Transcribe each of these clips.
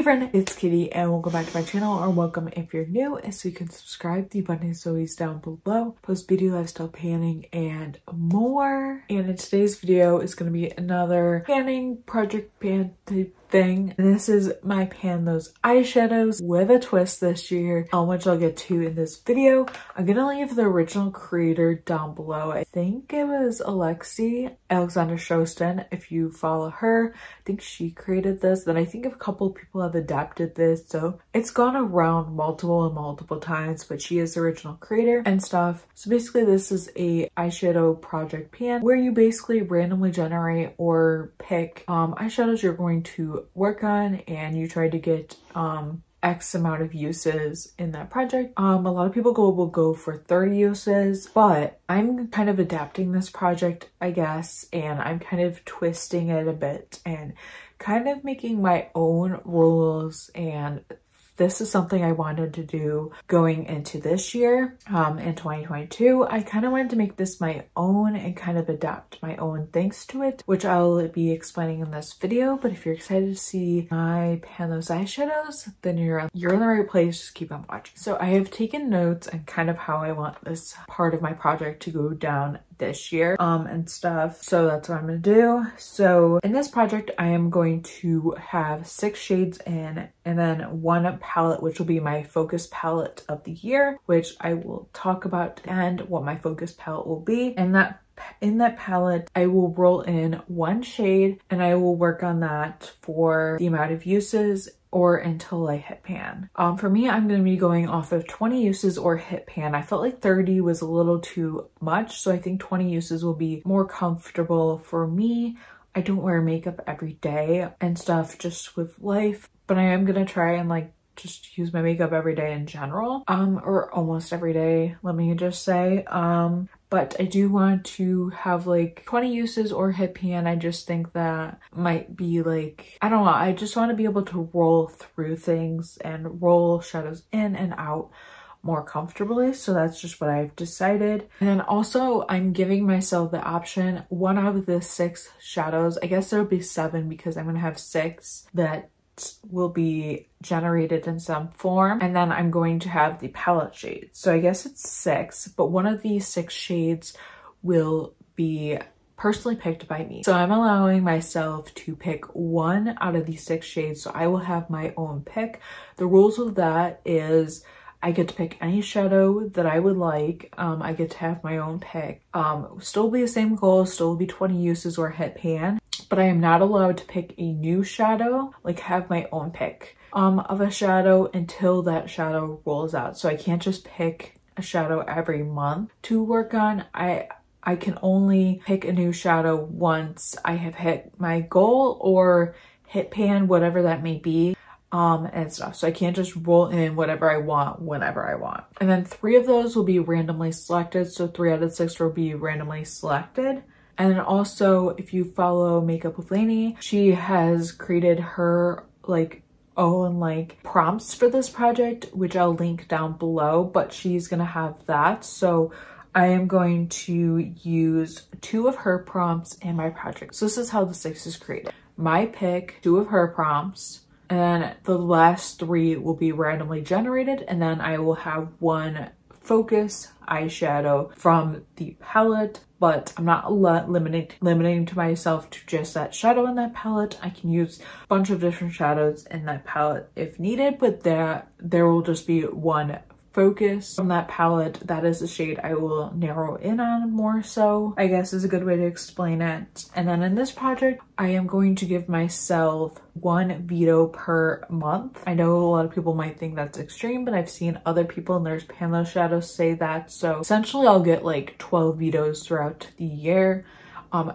friend, it's Kitty and welcome back to my channel, or welcome if you're new, and so you can subscribe. The button is always down below. Post beauty, lifestyle, panning, and more. And in today's video is going to be another panning project pan type thing. And this is my pan those eyeshadows with a twist this year, which I'll get to in this video. I'm gonna leave the original creator down below. I think it was Alexandra Shoston. If you follow her, I think she created this. Then I think a couple people have adapted this, so it's gone around multiple times, but she is the original creator and stuff. So basically this is a eyeshadow project pan where you basically randomly generate or pick eyeshadows you're going to work on, and you try to get X amount of uses in that project. A lot of people will go for 30 uses, but I'm kind of adapting this project, I guess, and I'm kind of twisting it a bit and kind of making my own rules, and this is something I wanted to do going into this year, in 2022. I kind of wanted to make this my own and kind of adapt my own things to it, which I'll be explaining in this video. But if you're excited to see my pan those eyeshadows, then you're in the right place. Just keep on watching. So I have taken notes and kind of how I want this part of my project to go down this year and stuff, so that's what I'm gonna do. So in this project I am going to have 6 shades in, and then 1 palette, which will be my focus palette of the year, which I will talk about and what my focus palette will be. And in that palette I will roll in 1 shade, and I will work on that for the amount of uses or until I hit pan. For me, I'm going to be going off of 20 uses or hit pan. I felt like 30 was a little too much, so I think 20 uses will be more comfortable for me. I don't wear makeup every day and stuff, just with life, but I am going to try and like just use my makeup every day in general, or almost every day, let me just say. But I do want to have like 20 uses or hit pan. I just think that might be like, I don't know, I just want to be able to roll through things and roll shadows in and out more comfortably. So that's just what I've decided. And then also I'm giving myself the option, 1 out of the 6 shadows, I guess there'll be 7 because I'm going to have 6 that will be generated in some form, and then I'm going to have the palette shades. So I guess it's 6, but 1 of these 6 shades will be personally picked by me. So I'm allowing myself to pick 1 out of these 6 shades, so I will have my own pick. The rules of that is I get to pick any shadow that I would like. I get to have my own pick. Still be the same goal, still be 20 uses or hit pan, but I am not allowed to pick a new shadow, like have my own pick of a shadow until that shadow rolls out. So I can't just pick a shadow every month to work on. I can only pick a new shadow once I have hit my goal or hit pan, whatever that may be. And stuff. So I can't just roll in whatever I want whenever I want. And then 3 of those will be randomly selected. So 3 out of 6 will be randomly selected. And then also, if you follow Makeup with Lainey, she has created her own prompts for this project, which I'll link down below, but she's gonna have that. So I am going to use 2 of her prompts in my project. So this is how the 6 is created. My pick, 2 of her prompts, and then the last 3 will be randomly generated, and then I will have 1 focus eyeshadow from the palette, but I'm not limiting to myself to just that shadow in that palette. I can use a bunch of different shadows in that palette if needed, but there will just be 1 focus from that palette. That is the shade I will narrow in on more, so I guess is a good way to explain it. And then in this project, I am going to give myself 1 veto per month. I know a lot of people might think that's extreme, but I've seen other people and there's pan those shadows say that. So essentially I'll get like 12 vetoes throughout the year.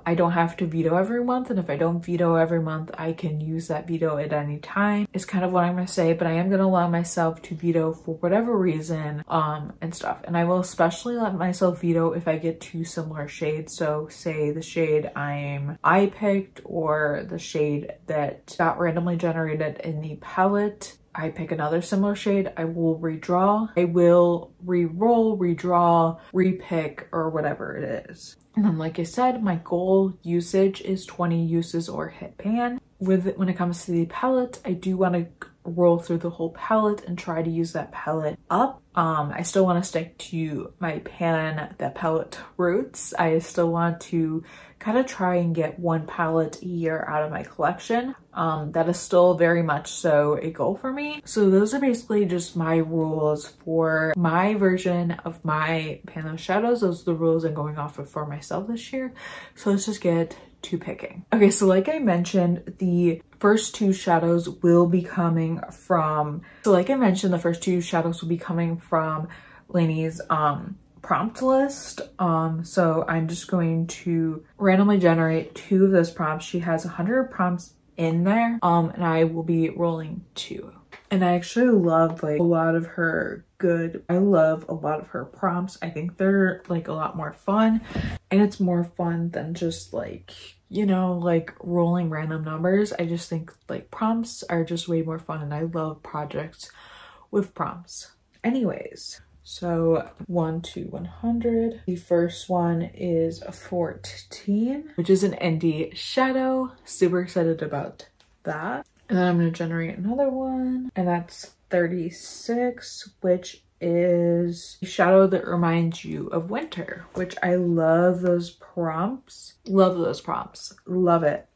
I don't have to veto every month, and if I don't veto every month, I can use that veto at any time, is kind of what I'm gonna say. But I am gonna allow myself to veto for whatever reason and stuff. And I will especially let myself veto if I get 2 similar shades. So say the shade I picked or the shade that got randomly generated in the palette, I pick another similar shade, I will redraw, I will re-roll, redraw, repick, or whatever it is. And then like I said, my goal usage is 20 uses or hit pan. When it comes to the palette, I do want to roll through the whole palette and try to use that palette up. I still want to stick to my pan that palette roots. I still want to kind of try and get one palette a year out of my collection. That is still very much so a goal for me. So those are basically just my rules for my version of my Panthos shadows. Those are the rules I'm going off of for myself this year. So let's just get to picking. Okay, so like I mentioned, the first two shadows will be coming from, Lainey's prompt list. So I'm just going to randomly generate 2 of those prompts. She has 100 prompts in there, and I will be rolling 2. And I actually love like a lot of her prompts. I think they're like a lot more fun, and it's more fun than just like, you know, like rolling random numbers. I just think like prompts are just way more fun, and I love projects with prompts. Anyways, so 1 to 100. The first one is a 14, which is an indie shadow. Super excited about that. And then I'm going to generate another one, and that's 36, which is a shadow that reminds you of winter, which I love those prompts. Love those prompts. Love it.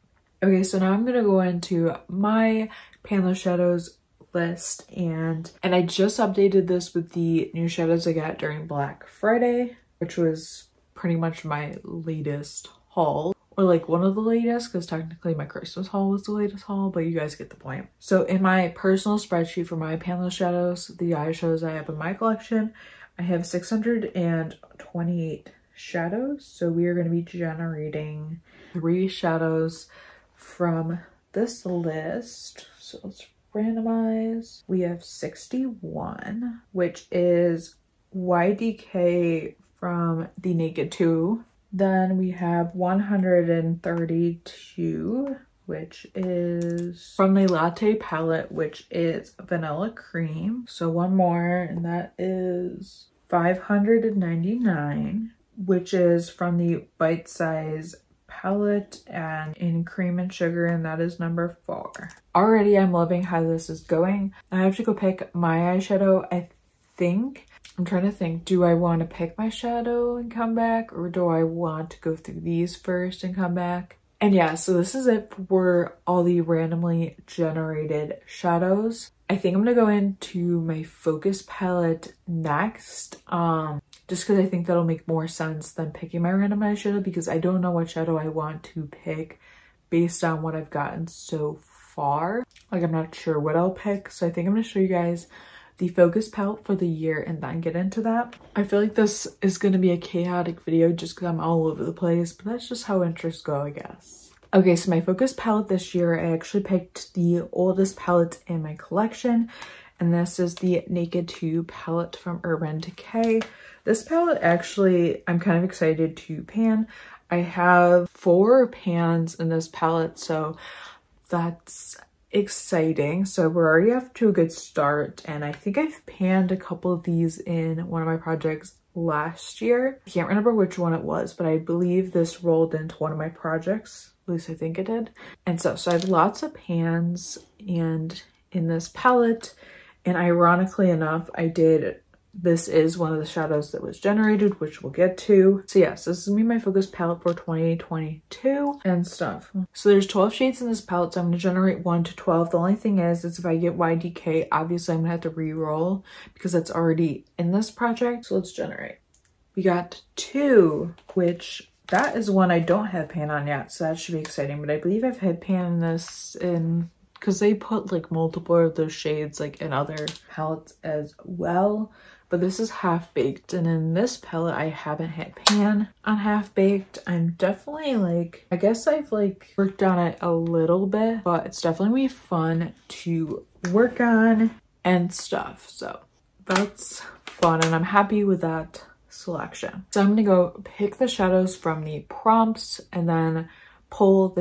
Okay, so now I'm going to go into my Panthos shadows list, and I just updated this with the new shadows I got during Black Friday, which was pretty much my latest haul. Or like one of the latest, because technically my Christmas haul was the latest haul, but you guys get the point. So in my personal spreadsheet for my Panthos shadows, the eyeshadows I have in my collection, I have 628 shadows. So we are going to be generating 3 shadows from this list. So let's randomize. We have 61, which is YDK from the Naked 2. Then we have 132, which is from the Latte palette, which is Vanilla Cream. So one more, and that is 599, which is from the Bite Size palette and in Cream and Sugar, and that is number 4. Already I'm loving how this is going. I have to go pick my eyeshadow. I'm trying to think, do I want to pick my shadow and come back, or do I want to go through these first and come back? And yeah, so this is it for all the randomly generated shadows. I think I'm gonna go into my focus palette next, just because I think that'll make more sense than picking my random eyeshadow, because I don't know what shadow I want to pick based on what I've gotten so far. Like, I'm not sure what I'll pick, so I think I'm gonna show you guys the focus palette for the year and then get into that. I feel like this is going to be a chaotic video just because I'm all over the place, but that's just how interests go, I guess. Okay, so my focus palette this year, I actually picked the oldest palette in my collection, and this is the Naked 2 palette from Urban Decay. This palette actually, I'm kind of excited to pan. I have 4 pans in this palette, so that's exciting. So we're already off to a good start, and I think I've panned a couple of these in one of my projects last year. I can't remember which one it was, but I believe this rolled into one of my projects. At least I think it did. And so I have lots of pans and in this palette, and ironically enough, this is one of the shadows that was generated, which we'll get to. So yes, this is gonna be my focus palette for 2022 and stuff. So there's 12 shades in this palette, so I'm gonna generate 1 to 12. The only thing is if I get YDK, obviously I'm gonna have to re-roll because that's already in this project. So let's generate. We got 2, which that is one I don't have pan on yet, so that should be exciting. But I believe I've had pan in this because they put like multiple of those shades like in other palettes as well. But this is Half Baked, and in this palette I haven't had pan on Half Baked. I'm definitely like, I guess I've like worked on it a little bit, but it's definitely gonna be fun to work on and stuff. So that's fun, and I'm happy with that selection. So I'm gonna go pick the shadows from the prompts and then pull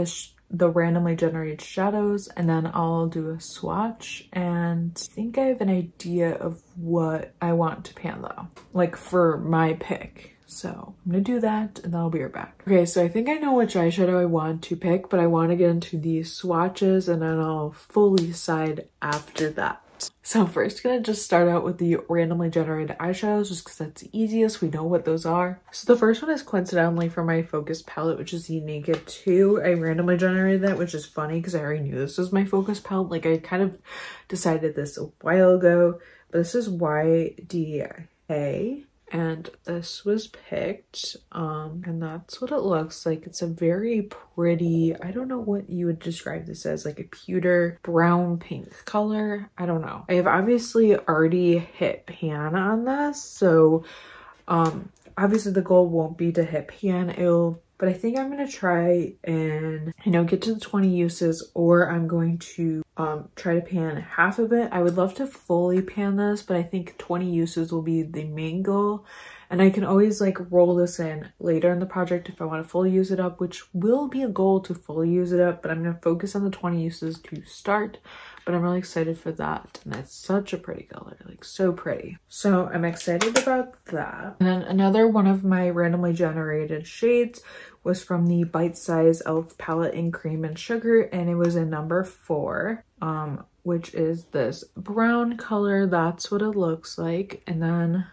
the randomly generated shadows, and then I'll do a swatch, and I think I have an idea of what I want to pan though, like for my pick. So I'm gonna do that and then I'll be right back. Okay, so I think I know which eyeshadow I want to pick, but I want to get into these swatches and then I'll fully decide after that. So first gonna just start out with the randomly generated eyeshadows just because that's the easiest. We know what those are. So the first one is coincidentally from my focus palette, which is the Naked 2. I randomly generated that, which is funny because I already knew this was my focus palette. Like I kind of decided this a while ago, but this is YDA. And this was picked, and that's what it looks like. It's a very pretty, I don't know what you would describe this as, like a pewter brown pink color. I don't know. I have obviously already hit pan on this, so obviously the goal won't be to hit pan. But I think I'm gonna try and, you know, get to the 20 uses, or I'm going to try to pan half of it. I would love to fully pan this, but I think 20 uses will be the main goal. And I can always like roll this in later in the project if I want to fully use it up, which will be a goal to fully use it up, but I'm gonna focus on the 20 uses to start. But I'm really excited for that. And it's such a pretty color, like so pretty. So I'm excited about that. And then another one of my randomly generated shades was from the Bite Size e.l.f. palette in Cream and Sugar, and it was in number 4, which is this brown color. That's what it looks like. And then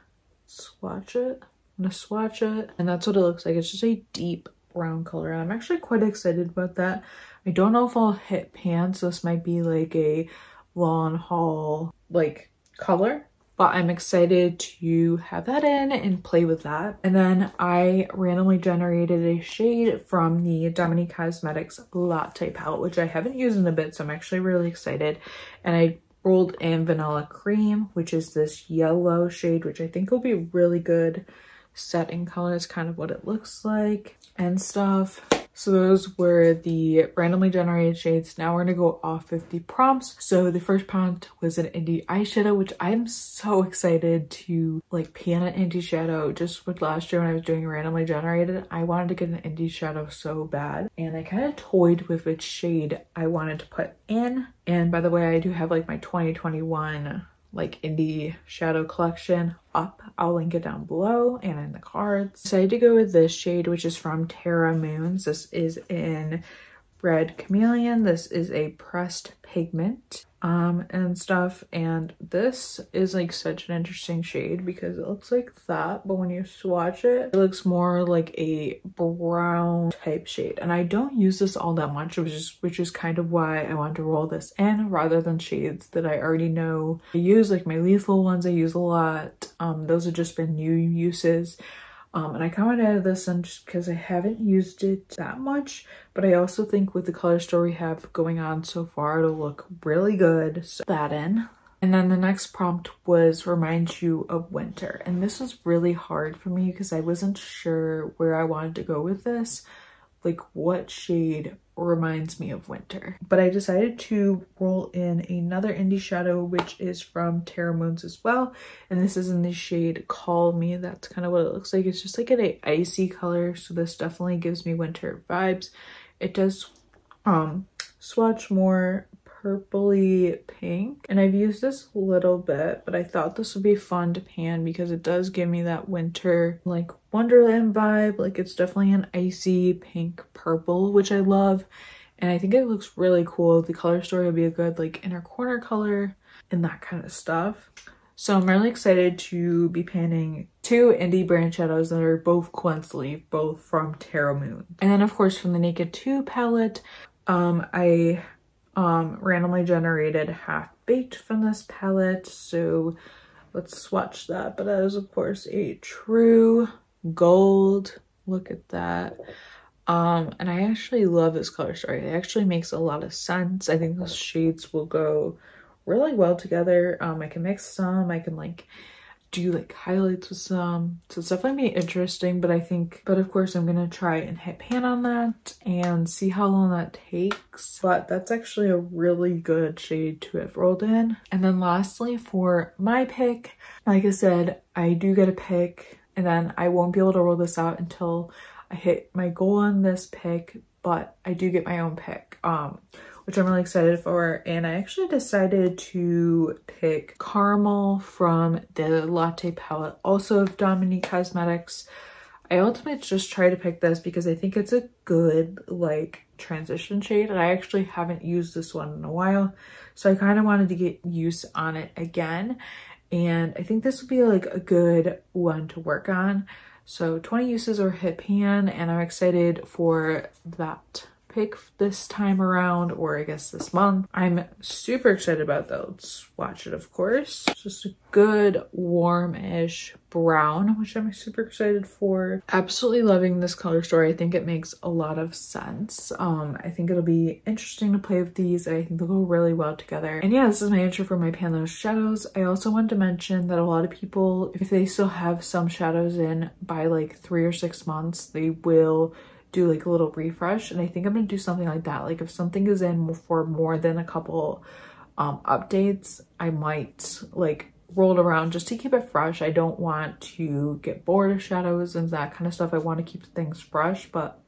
swatch it. I'm gonna swatch it, and that's what it looks like. It's just a deep brown color. I'm actually quite excited about that. I don't know if I'll hit pan, so this might be like a long haul like color, but I'm excited to have that in and play with that. And then I randomly generated a shade from the Dominique Cosmetics Latte palette, which I haven't used in a bit, so I'm actually really excited. And I rolled in Vanilla Cream, which is this yellow shade, which I think will be really good setting color. Is kind of what it looks like and stuff. So those were the randomly generated shades. Now we're gonna go off of the prompts. So the first prompt was an indie eyeshadow, which I'm so excited to like pan an indie shadow. Just with last year when I was doing randomly generated, I wanted to get an indie shadow so bad, and I kind of toyed with which shade I wanted to put in. And by the way, I do have like my 2021 like indie shadow collection up. I'll link it down below and in the cards. Decided to go with this shade, which is from Terra Moons. This is in Red Chameleon. This is a pressed pigment and stuff, and this is like such an interesting shade because it looks like that, but when you swatch it, it looks more like a brown type shade. And I don't use this all that much, which is kind of why I want to roll this in rather than shades that I already know I use, like my lethal ones I use a lot. Those have just been new uses. And I commented this in just because I haven't used it that much, but I also think with the color story we have going on so far, it'll look really good. So that in. And then the next prompt was remind you of winter. And this was really hard for me because I wasn't sure where I wanted to go with this. Like what shade reminds me of winter. But I decided to roll in another indie shadow, which is from Terra Moons as well. And this is in the shade Call Me. That's kind of what it looks like. It's just like an icy color. So this definitely gives me winter vibes. It does swatch more purpley pink, and I've used this a little bit, but I thought this would be fun to pan because it does give me that winter like Wonderland vibe. Like it's definitely an icy pink purple, which I love, and I think it looks really cool. The color story will be a good like inner corner color and that kind of stuff. So I'm really excited to be panning 2 indie brand shadows that are both coincidentally both from Terra Moon. And then of course from the Naked 2 palette, I randomly generated Half Baked from this palette, so let's swatch that. But that is of course a true gold. Look at that. And I actually love this color story. It actually makes a lot of sense. I think those shades will go really well together. I can mix some, I can like do like highlights with some, so it's definitely be interesting. But of course I'm gonna try and hit pan on that and see how long that takes. But that's actually a really good shade to have rolled in. And then lastly for my pick, like I said, I do get a pick and then I won't be able to roll this out until I hit my goal on this pick, but I do get my own pick, which I'm really excited for. And I actually decided to pick Caramel from the Latte palette, also of Dominique Cosmetics. I ultimately just tried to pick this because I think it's a good like transition shade, and I actually haven't used this one in a while, so I kind of wanted to get use on it again, and I think this would be like a good one to work on. So 20 uses or hit pan, and I'm excited for that pick this time around, or I guess this month. I'm super excited about that. Let's swatch it, of course. It's just a good warmish brown, which I'm super excited for. Absolutely loving this color story. I think it makes a lot of sense. I think it'll be interesting to play with these. I think they'll go really well together. And yeah, this is my intro for my Panthos shadows. I also wanted to mention that a lot of people, if they still have some shadows in by like 3 or 6 months, they will do like a little refresh, and I think I'm gonna do something like that. Like if something is in for more than a couple updates, I might like roll it around just to keep it fresh. I don't want to get bored of shadows and that kind of stuff. I want to keep things fresh, but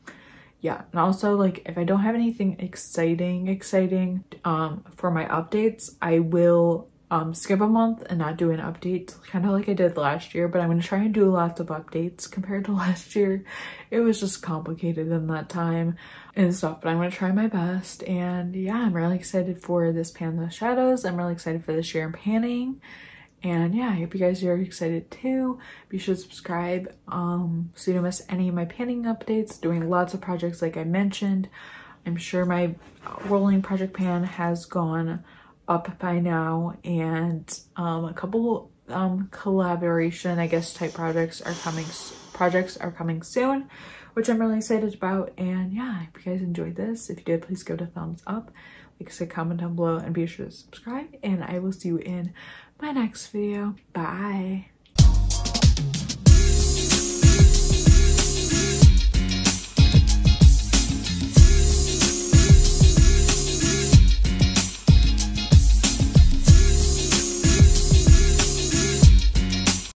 yeah. And also, like if I don't have anything exciting for my updates, I will skip a month and not do an update, kind of like I did last year, but I'm going to try and do lots of updates compared to last year. It was just complicated in that time and stuff, but I'm going to try my best. And yeah, I'm really excited for this Panthos shadows. I'm really excited for this year in panning. And yeah, I hope you guys are excited too. Be sure to subscribe so you don't miss any of my panning updates. Doing lots of projects like I mentioned. I'm sure my rolling project pan has gone up by now, and a couple collaboration, I guess, type projects are coming soon, which I'm really excited about. And yeah, I hope you guys enjoyed this. If you did, please give it a thumbs up, like I said, comment down below, and be sure to subscribe, and I will see you in my next video. Bye.